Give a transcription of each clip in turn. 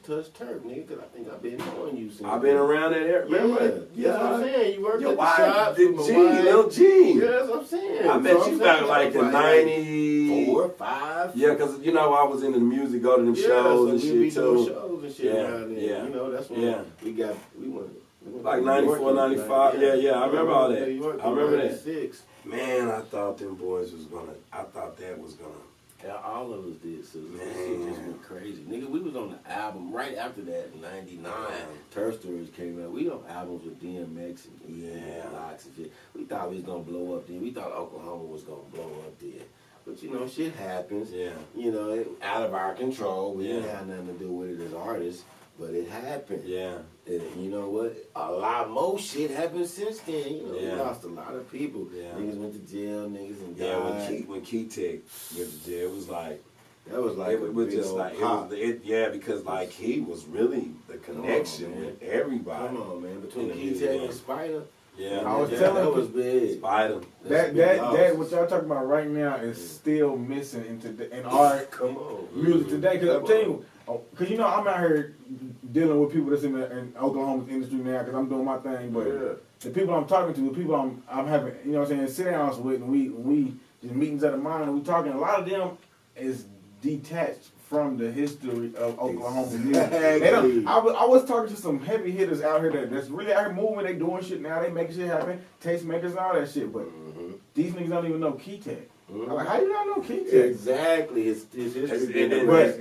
Touch turf, nigga, because I think I've been knowing you since. I've been around that area. Remember? Yeah, that's what I'm saying. You worked at the shop. Little G. Yeah, that's what I'm saying. I met you back like in 94, 5. Yeah, because, you know, I was into the music, go to them shows and shit, too. Shows and shit around there. Yeah. You know, that's when we went like 94, 95. Yeah, I remember all that. I remember that. 96. Man, I thought them boys was gonna, Yeah, all of us did, so that shit just went crazy. Nigga, we was on the album right after that in 99. Turf Stories came out. We on albums with DMX and Locks and shit. We thought we was gonna blow up then. We thought Oklahoma was gonna blow up then. But you know, shit happens. Yeah. You know, out of our control. We didn't have nothing to do with it as artists. But it happened. Yeah. And you know what? A lot more shit happened since then. You know, we lost a lot of people. Yeah. Niggas went to jail, niggas and died. Yeah, when Key-Tech went to jail, it was like, that was like it was just like because like he was really the connection with everybody. Come on, man. Between Key-Tech and Spider. Yeah, I was telling that was big. Spider. That what y'all talking about right now is still missing in our music today. Because I'm telling you, because you know I'm out here dealing with people that's in Oklahoma's industry now because I'm doing my thing. But the people I'm talking to, the people I'm having, you know what I'm saying, sit downs with, and we just meetings of the mind, and we talking. A lot of them is detached from the history of Oklahoma music. I was talking to some heavy hitters out here that's really out here moving. They doing shit now. They making shit happen. Tastemakers and all that shit. But these niggas don't even know Key-Tech. I'm like, how you not know Key-Tech? Exactly. His history.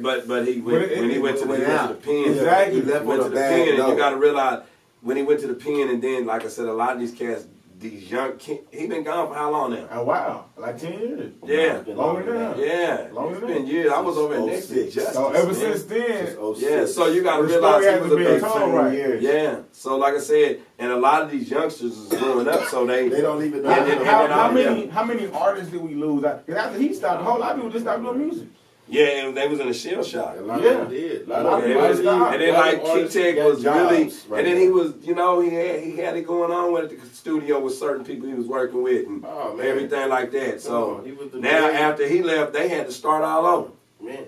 But when he went to the pen, exactly. He went to the pen, and you got to realize when he went to the pen, and then like I said, a lot of these cats. These young kids, he been gone for how long now? A while, like 10 years. Yeah, longer than that. Yeah, it's been years. I was over in next to Justice. So ever since then, yeah. So you got to realize he was a big right. Yeah. So like I said, and a lot of these youngsters is growing up, so they don't even know. How many artists did we lose? Because after he stopped, a whole lot of people just stopped doing music. Yeah, and they was in a shell shock. A lot of them did. And then like Key-Tech was really, and then he was, you know, he had it going on with the studio with certain people he was working with and everything like that. So now after he left, they had to start all over. Man.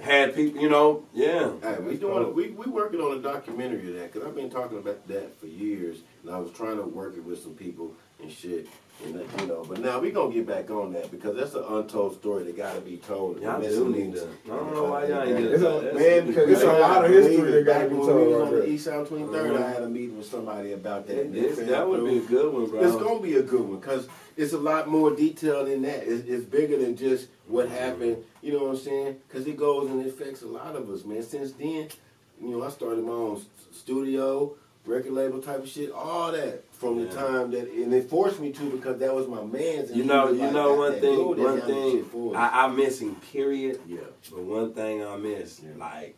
Had people, you know, we working on a documentary of that because I've been talking about that for years, and I was trying to work it with some people and shit. And that, you know, but now we gonna get back on that because that's an untold story that gotta be told. Y'all do need to. I don't know why y'all ain't get it. Man, because it's a lot of history that gotta be told. On the East Side 23rd, I had a meeting with somebody about that. That would be a good one, bro. It's gonna be a good one because it's a lot more detailed than that. It's bigger than just what happened. You know what I'm saying? Because it goes and affects a lot of us, man. Since then, you know, I started my own studio, record label type of shit, all that from the time that, and it forced me to because that was my man's. You know, one thing I miss him, period. Yeah. But one thing I miss, like,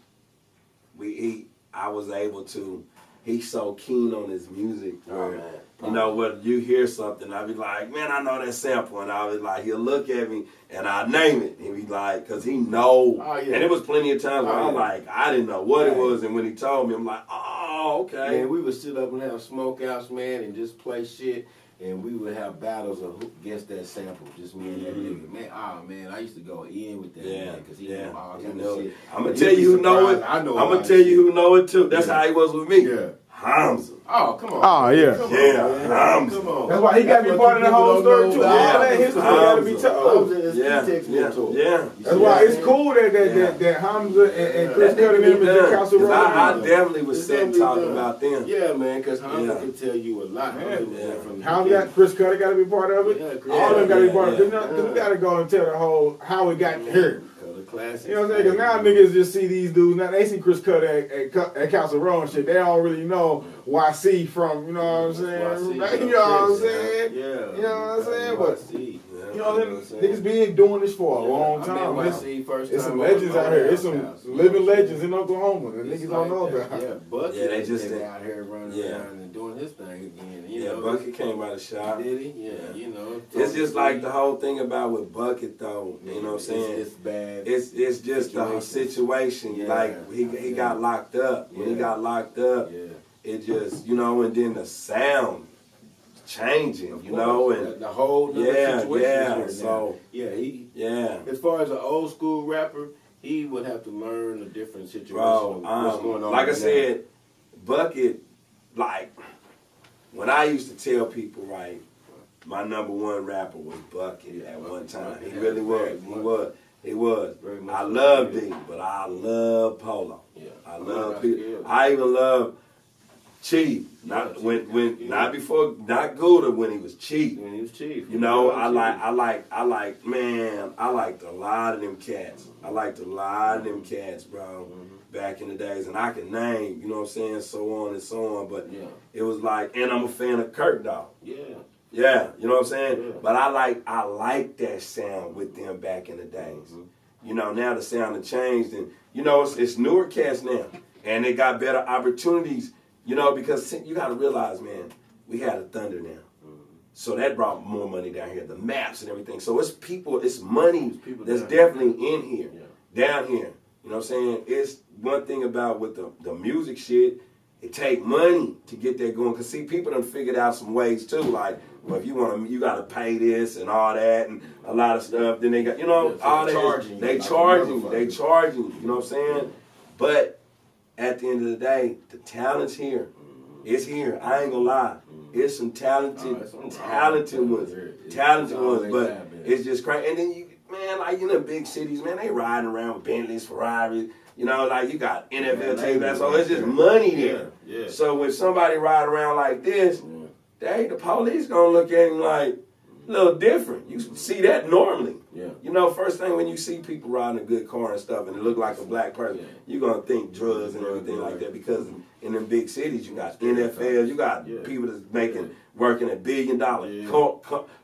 I was able to, he's so keen on his music. You know, when you hear something, I'll be like, man, I know that sample. And I'll be like, he'll look at me and I'll name it. And be like, because he know. And it was plenty of times where I'm like, I didn't know what it was. And when he told me, I'm like, oh, okay. Man, we would sit up and have smokeouts, man, and just play shit. And we would have battles of who gets that sample, just me and that nigga. Man, I used to go in with that man because he knew all kind of shit. I'm going to tell you who know it. I'm going to tell you who know it, too. That's how he was with me. Yeah. Hamza. Oh, come on. Oh, yeah. Hamza. Come on. That's why he got to be part of the whole story, too. All that history got to be told. Yeah. That's why it's cool that Hamza and Chris Cuddy and them is in Council Road. I definitely was sitting talking about them. Yeah, man, because Hamza can tell you a lot. Hamza got Chris Cuddy got to be part of it. All of them got to be part of it. Because we got to go and tell the whole how it got here. Classics. You know what I'm saying? Because now niggas just see these dudes. Now they see Chris Cuddy at Council Road and shit. They don't really know YC from, you know what I'm saying? You know what I'm saying? Yeah. You know what I'm saying? But You know what I'm saying? Niggas been doing this for a long time. It's some legends out here. It's some living legends in Oklahoma. The niggas don't know about. Yeah, Bucket. Yeah, they just out here running around and doing his thing again. You know, Bucket came out of shop. Did he? Yeah, you know. It's just like the whole thing about with Bucket though. You know what I'm saying? It's bad. It's just the whole situation. Yeah, like he got locked up. When he got locked up, it just and then the sound changing, you know, and the whole situation. So as far as an old school rapper, he would have to learn a different situation. Bro, what's going on like I said, Bucket, like when I used to tell people, right, my #1 rapper was Bucket at one time. He really was. He was. I love D, but I love Polo. Yeah, I love people. I even love Chief, not not Gouda when he was Chief. When he was Chief, you know, I liked a lot of them cats. I liked a lot of them cats, bro, back in the days, and I can name, you know what I'm saying, so on and so on. But it was like, and I'm a fan of Kirk, dog. Yeah, you know what I'm saying. Yeah. But I like that sound with them back in the days. You know, now the sound has changed, and you know it's newer cats now, and they got better opportunities. You know, because you got to realize, man, we had a Thunder now. So that brought more money down here, the maps and everything. So it's people, it's money that's definitely in here, down here. You know what I'm saying? It's one thing about with the music shit, it take money to get that going. Because, see, people done figured out some ways, too. Like, well, if you want to, you got to pay this and all that and a lot of stuff. Then they got, you know, all that. They charging you, you know what I'm saying? But at the end of the day, the talent's here. It's here. I ain't gonna lie. It's some talented ones. But it's just crazy. And then man, like in the big cities, man, they riding around with Bentleys, Ferraris. You know, like you got NFL teams. So it's just money there. Yeah. So when somebody ride around like this, the police gonna look at him like a little different. You see that normally. Yeah. You know, first thing when you see people riding a good car and stuff and it look like a black person, you're going to think drugs and everything like that, because in them big cities, you got NFL, you got people that's working at $1 billion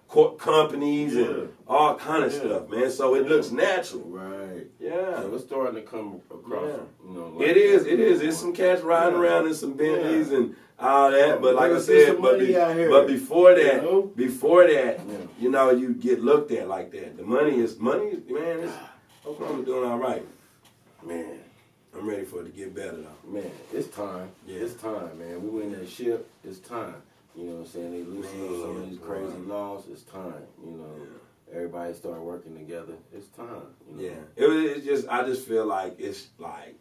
court companies and all kind of stuff, man. So it looks natural. Right. Yeah. So it's starting to come across. You know, like it is. It's some cats riding around in some Bentleys and all that, but like I said, but before that, you know, you get looked at like that. The money is, man, Oklahoma doing all right. Man, I'm ready for it to get better though. Man, it's time. Yeah. It's time, man. We win that ship, it's time. You know what I'm saying? They loosen up some of these crazy laws, it's time. You know, everybody start working together, it's time. You know? Yeah. I just feel like it's like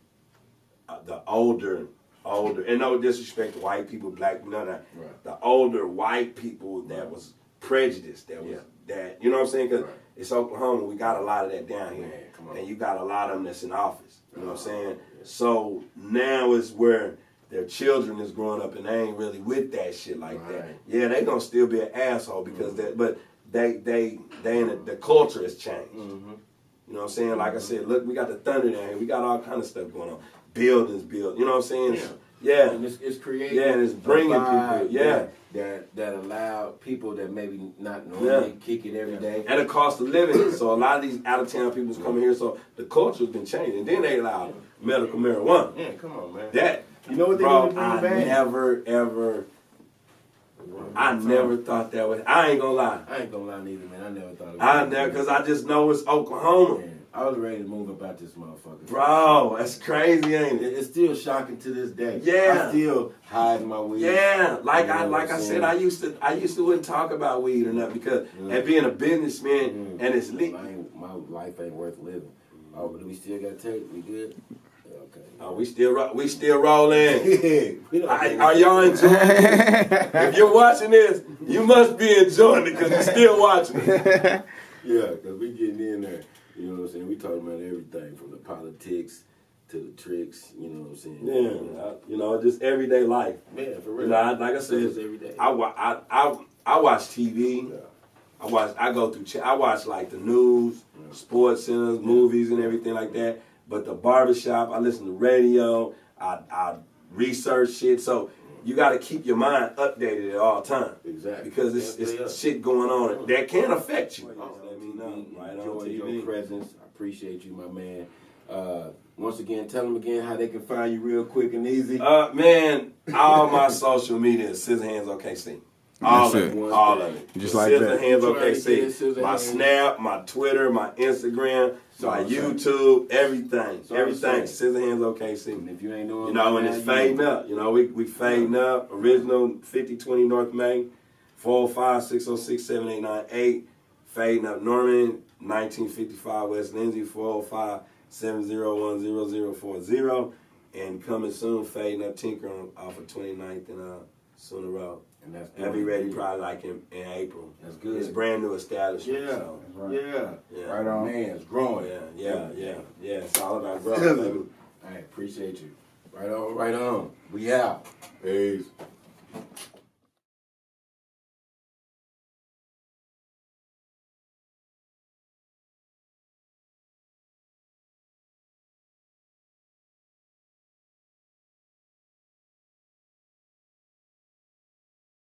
the older, and no disrespect to white people, black people, none of that. Right. The older white people that was prejudiced, that you know what I'm saying? Because it's Oklahoma, we got a lot of that down here. Man, and you got a lot of them that's in office. You know what I'm saying? Yeah. So now is where their children is growing up and they ain't really with that shit like that. Yeah, they gonna still be an asshole because but the culture has changed. You know what I'm saying? Like I said, look, we got the Thunder down here. We got all kind of stuff going on. Buildings built. You know what I'm saying? Yeah. And it's creating. Yeah, and it's bringing people. Yeah. That allow people that maybe not normally kick it every day. And the cost of living. So a lot of these out of town people's coming here. So the culture's been changing. And then they allow medical marijuana. Yeah, come on, man. That. You know what they need to bring back? I never thought that was. I ain't gonna lie. I ain't gonna lie neither, man. I never thought it was. Because I just know it's Oklahoma. Man, I was ready to move about this motherfucker. Bro, that's crazy, ain't it? It's still shocking to this day. Yeah. I still hide my weed. Yeah. Like I said, I used to wouldn't talk about weed or nothing because and being a businessman and it's my life ain't worth living. Oh, but we still got tape? We good? Okay. Oh, we still rolling. Are y'all enjoying it? If you're watching this, you must be enjoying it because you're still watching it. Yeah, because we getting in there. You know what I'm saying? We talking about everything from the politics to the tricks. You know what I'm saying? Yeah, you know, just everyday life. Yeah, for real. You know, like I said, every day. I watch TV. Yeah. I watch like the news, sports centers, movies, and everything like that. But the barbershop, I listen to radio. I research shit. So you got to keep your mind updated at all times. Exactly. Because it's shit going on that can affect you. Let me know. Right on TV. Your presence. I appreciate you, my man. Once again, tell them again how they can find you real quick and easy. Man, all my social media is Scissorhands OKC. All of it. Just like that. Scissorhands OKC. My Snap, my Twitter, my Instagram, my YouTube, everything. Everything. Scissorhands OKC. And if you ain't knowing, and it's fading up. We fading up. Original 5020 North Main, 405-606-7898. Fading up Norman, 1955 West Lindsay, 405-701-0040. And coming soon, fading up Tinker off of 29th and Sooner Road. And that'll be ready probably like in April. That's good. It's brand new establishment. Yeah, so. Yeah. Right on. Man, it's growing. Yeah. It's all about growth, baby. I appreciate you. Right on. We out. Peace.